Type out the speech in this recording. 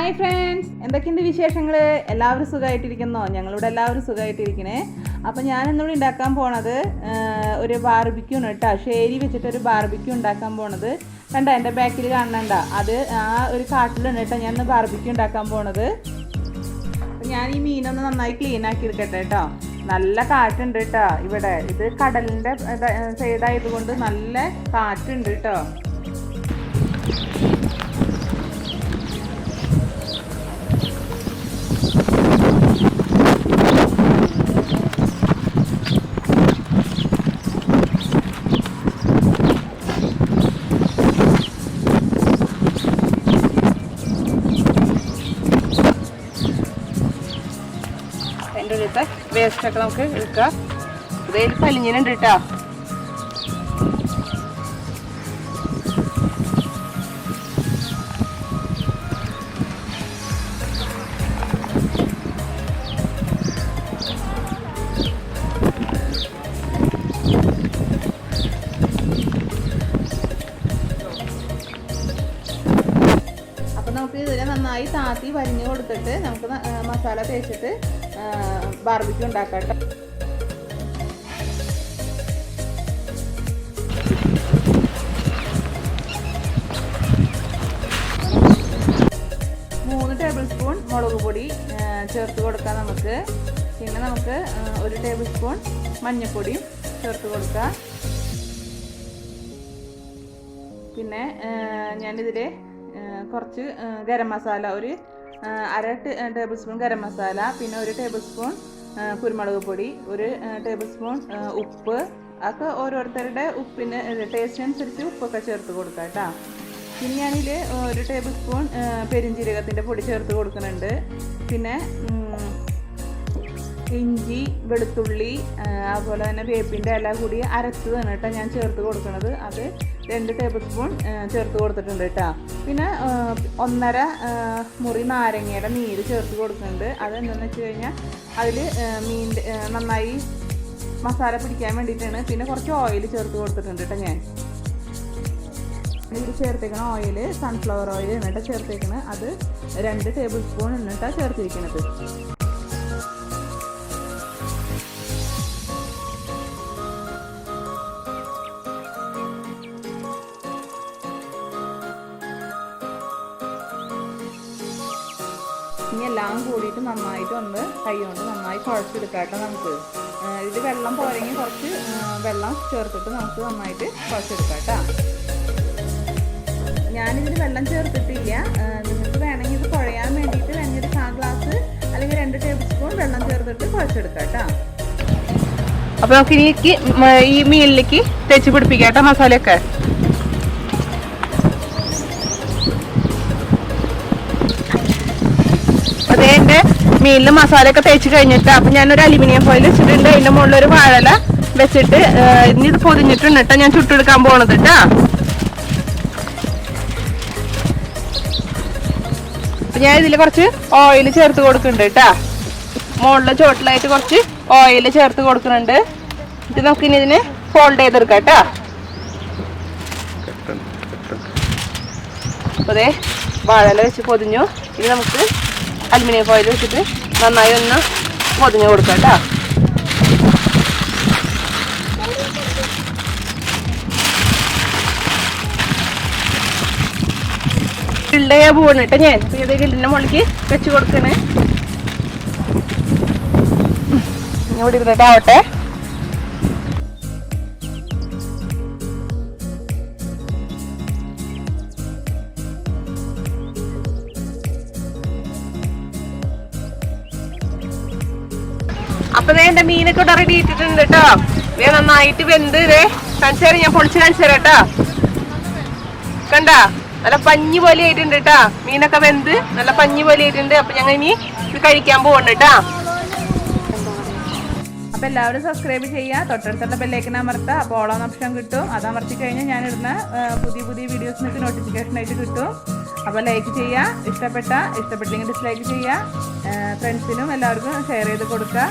Hi friends, എന്തൊക്കെയുണ്ട് വിശേഷങ്ങൾ? എല്ലാവരും സുഖമായിട്ടിരിക്കുന്നോ? ഞങ്ങളിവിടെ എല്ലാവരും സുഖമായിട്ടിരിക്കണേ. അപ്പോൾ ഞാൻ ഇന്നിവിടെ ഉണ്ടാക്കാൻ പോണത് ഒരു ബാർബിക്യൂ ആണ് കേട്ടോ. ഷേരി വെച്ചിട്ടൊരു ബാർബിക്യൂ ഉണ്ടാക്കാൻ പോണത് കണ്ട, എൻ്റെ ബാക്കിൽ കാണണ്ട, അത് ആ ഒരു കാട്ടിലാണ് കേട്ടോ ഞാൻ ഇന്ന് ബാർബിക്യൂ ഉണ്ടാക്കാൻ പോണത്. അപ്പം ഞാൻ ഈ മീനൊന്ന് നന്നായി ക്ലീൻ ആക്കി എടുക്കട്ടെ കേട്ടോ. നല്ല കാറ്റുണ്ട് കേട്ടോ ഇവിടെ. ഇത് കടലിൻ്റെ സൈഡായതുകൊണ്ട് നല്ല കാറ്റുണ്ട് കേട്ടോ. അതിൻ്റെ ഉള്ളിലത്തെ വേസ്റ്റൊക്കെ നമുക്ക് എടുക്കാം. ഇതിൽ പലിഞ്ഞിനുണ്ട് കേട്ടോ. നമുക്ക് ഇതിനെ നന്നായി താത്തി വരിഞ്ഞ് കൊടുത്തിട്ട് നമുക്ക് മസാല തേച്ചിട്ട് ബാർബിക്യൂ ഉണ്ടാക്കാം കേട്ടോ. 3 ടേബിൾ സ്പൂൺ മുളക് പൊടി ചേർത്ത് കൊടുക്കാം നമുക്ക്. പിന്നെ നമുക്ക് 1 ടേബിൾ സ്പൂൺ മഞ്ഞൾപ്പൊടിയും ചേർത്ത് കൊടുക്കാം. പിന്നെ ഞാനിതിൽ കുറച്ച് ഗരം മസാല, ഒരു 1/2 ടേബിൾ സ്പൂൺ ഗരം മസാല, പിന്നെ 1 ടേബിൾ സ്പൂൺ കുരുമുളക് പൊടി, 1 ടേബിൾ സ്പൂൺ ഉപ്പ്, അതൊക്കെ ഓരോരുത്തരുടെ ഉപ്പിന് ടേസ്റ്റിനനുസരിച്ച് ഉപ്പൊക്കെ ചേർത്ത് കൊടുക്കാം കേട്ടോ. പിന്നെ ഞാനിതിൽ 1 ടേബിൾ സ്പൂൺ പെരുംജീരകത്തിൻ്റെ പൊടി ചേർത്ത് കൊടുക്കുന്നുണ്ട്. പിന്നെ ഇഞ്ചി, വെളുത്തുള്ളി, അതുപോലെ തന്നെ വേപ്പിൻ്റെ ഇല കൂടി അരച്ചതാണ് കേട്ടോ ഞാൻ ചേർത്ത് കൊടുക്കുന്നത്. അത് 2 ടേബിൾ സ്പൂൺ ചേർത്ത് കൊടുത്തിട്ടുണ്ട് കേട്ടോ. പിന്നെ 1.5 മുറി നാരങ്ങയുടെ നീര് ചേർത്ത് കൊടുക്കുന്നുണ്ട്. അതെന്താണെന്ന് വെച്ച് കഴിഞ്ഞാൽ അതിൽ മീനിൻ്റെ നന്നായി മസാല പിടിക്കാൻ വേണ്ടിയിട്ടാണ്. പിന്നെ കുറച്ച് ഓയിൽ ചേർത്ത് കൊടുത്തിട്ടുണ്ട് കേട്ടോ ഞാൻ. ഇതിൽ ചേർത്തേക്കണ ഓയിൽ സൺഫ്ലവർ ഓയിൽ എന്നിട്ട് ചേർത്തേക്കണത്. അത് 2 ടേബിൾ സ്പൂൺ എന്നിട്ടാണ് ചേർത്തിരിക്കുന്നത്. ഇനി എല്ലാം കൂടിയിട്ട് നന്നായിട്ട് ഒന്ന് കൈ കൊണ്ട് നന്നായി കുഴച്ചെടുക്കാം കേട്ടോ. നമുക്ക് ഇത് വെള്ളം പോരെങ്കിൽ കുറച്ച് വെള്ളം ചേർത്തിട്ട് നമുക്ക് നന്നായിട്ട് കുഴച്ചെടുക്കാം കേട്ടോ. ഞാനിതിൽ വെള്ളം ചേർത്തിട്ടില്ല. നിങ്ങൾക്ക് വേണമെങ്കിൽ ഇത് കുഴയാൻ വേണ്ടിയിട്ട് വേണമെങ്കിൽ 1/4 ഗ്ലാസ് അല്ലെങ്കിൽ 2 ടേബിൾ സ്പൂൺ വെള്ളം ചേർത്തിട്ട് കുഴച്ചെടുക്കാം കേട്ടോ. അപ്പോൾ നമുക്ക് ഇനി ഈ മീനിലേക്ക് തേച്ച് പിടിപ്പിക്കാം കേട്ടോ മസാലയൊക്കെ. അതേൻ്റെ മീനിൽ മസാലയൊക്കെ തേച്ച് കഴിഞ്ഞിട്ട് അപ്പം ഞാനൊരു അലുമിനിയം ഫോയിൽ വെച്ചിട്ടുണ്ട്. അതിൻ്റെ മുകളിൽ ഒരു വാഴല വെച്ചിട്ട് ഇനി ഇത് പൊതിഞ്ഞിട്ടുണ്ട് കേട്ടോ ഞാൻ ചുട്ടെടുക്കാൻ പോണത് കേട്ടോ. അപ്പം ഞാൻ ഇതിൽ കുറച്ച് ഓയിൽ ചേർത്ത് കൊടുക്കുന്നുണ്ട് കേട്ടോ. മുകളിലെ ചോട്ടിലായിട്ട് കുറച്ച് ഓയിൽ ചേർത്ത് കൊടുക്കുന്നുണ്ട്. ഇത് നമുക്കിനി ഇതിന് ഫോൾഡ് ചെയ്തെടുക്കാം കേട്ടോ. അപ്പോൾ അതേ വാഴല വെച്ച് പൊതിഞ്ഞു. ഇനി നമുക്ക് അലുമിനിയം ഫോയിൽ വെച്ചിട്ട് നന്നായി ഒന്ന് പൊതിഞ്ഞ് കൊടുക്കാം കേട്ടോ. ഗിൽഡയാ പോവാണ് കേട്ടോ ഞാൻ. ഇത് ഗിൽഡിൻ്റെ മുകളിലേക്ക് വെച്ച് കൊടുക്കണേ. ഇവിടെ ഇരുന്നിട്ടാവട്ടെ. അപ്പൊ എന്റെ മീനൊക്കെ ഇവിടെ റെഡി ഇട്ടിട്ടുണ്ട് കേട്ടോ. ഇതേ നന്നായിട്ട് വെന്ത് ഇതേ കാണിച്ചു തരാം. ഞാൻ പൊളിച്ച് കാണിച്ചു തരാം കേട്ടോ. കണ്ട നല്ല പഞ്ഞി പോലെ ആയിട്ടുണ്ട് കേട്ടോ. മീനൊക്കെ വെന്ത് നല്ല പഞ്ഞി പോലെ ആയിട്ടുണ്ട്. അപ്പൊ ഞങ്ങൾ ഇനി ഇത് കഴിക്കാൻ പോകണ്ട കേട്ടോ. അപ്പൊ എല്ലാവരും സബ്സ്ക്രൈബ് ചെയ്യുക, തൊട്ടടുത്തുള്ള ബെല്ലൈക്കൻ അമർത്തുക. അപ്പോൾ ഓൾ ഓൺ ഓപ്ഷൻ കിട്ടും. അത് അമർത്തി കഴിഞ്ഞാൽ ഞാനിടുന്ന പുതിയ വീഡിയോസ് നിങ്ങൾക്ക് നോട്ടിഫിക്കേഷൻ ആയിട്ട് കിട്ടും. അപ്പോൾ ലൈക്ക് ചെയ്യുക, ഇഷ്ടപ്പെട്ടില്ലെങ്കിൽ ഡിസ്ലൈക്ക് ചെയ്യുക. ഫ്രണ്ട്സിനും എല്ലാവർക്കും ഷെയർ ചെയ്ത് കൊടുക്കുക.